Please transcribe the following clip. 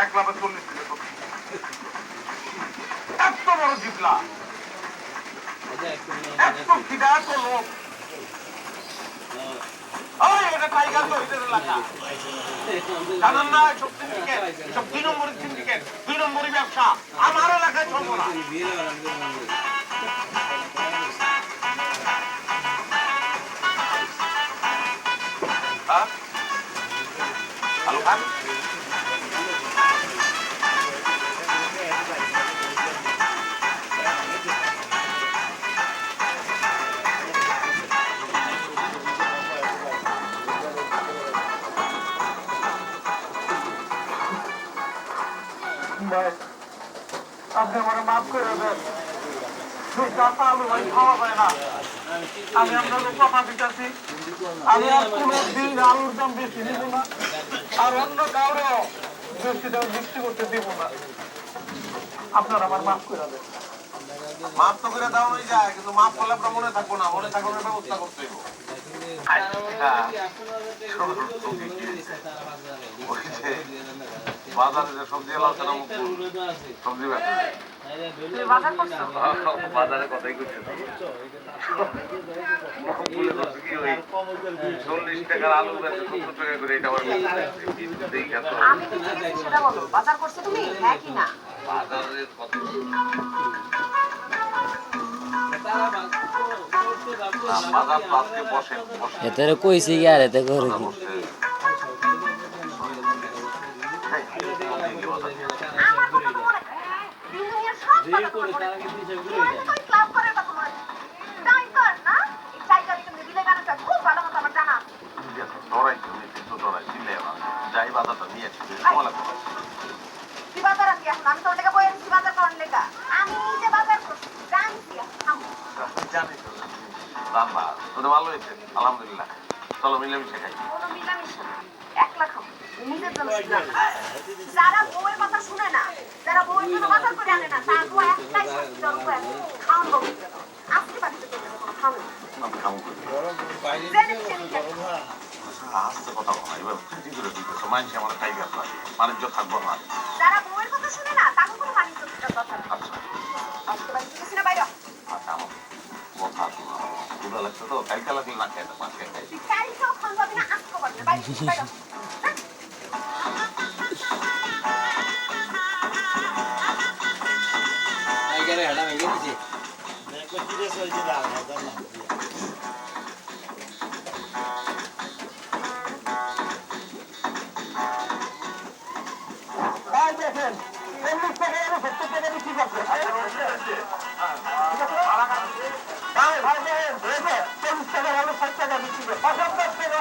এক লাভে 40 থেকে 70 এত বড় জিপলা এত খিদাত লোক ওই এটা টাইগার তো এদের এলাকা জানেন না সব সিন্ডিকেট সব 2 নম্বরের সিন্ডিকেট 2 নম্বরের ব্যবসা আমার এলাকায় চলবে না হ্যালো খান আপনি আমার মাফ করে দেন আলু ভাই খাওয়া যায় না আমি আপনাদের কথা দিতেছি আমি আর কোনদিন আলুর দাম বেশি নিব না আর অন্য কাউরেও বেশি দাম বিক্রি করতে দিব না আপনার আমার মাফ করে দেন মাফ তো করে দেওয়াই যায় কিন্তু মাফ করলে আপনার মনে থাকবো না মনে থাকার ব্যবস্থা করতে হইব বাজারে যে সবজি এলাম সবজি বাজারে কথাই করছে 40 টাকার আলু 70 টাকা করে এটা বাজারের কথা এতে কইছি কি আর এতে করে কি যাই বাজারটা নিয়েছি জানি তো রান্না তোদের ভালো হয়েছে আলহামদুলিল্লাহ চলো মিলেমিশে খাই যারা বউয়ের কথা শুনে না যারা বউয়ের জন্য বাজার করে আনে না তার বউ একটাই শাস্তি দেওয়ার উপায় আছে খাওয়ান বউ আজকে বাড়িতে চলে যাবো খাওয়ান আসতে কথা বলা এবার কি করে দিতেছো মানুষ আমার টাইগার লাগে বাণিজ্য থাকবো না যারা বউয়ের কথা শুনে না তাকে কোনো বাণিজ্য থাকার কথা না আচ্ছা আজকে বাড়িতে গেছি না বাইরে আচ্ছা আমার কথা ক্ষুধা লাগছে তো কালকে লাগলে না খেয়ে মাছ খেয়ে খাই তুই কালকেও খাওয়ান পাবি না আজকেও পাবি না বাইরে বাইরে হেডা ভেঙে দিছে দেখেন 40 টাকা আর 70 টাকা বিক্রি করছে ভাই দেখেন 40 টাকা হলো 60 টাকা বিক্রি করে 75 টাকা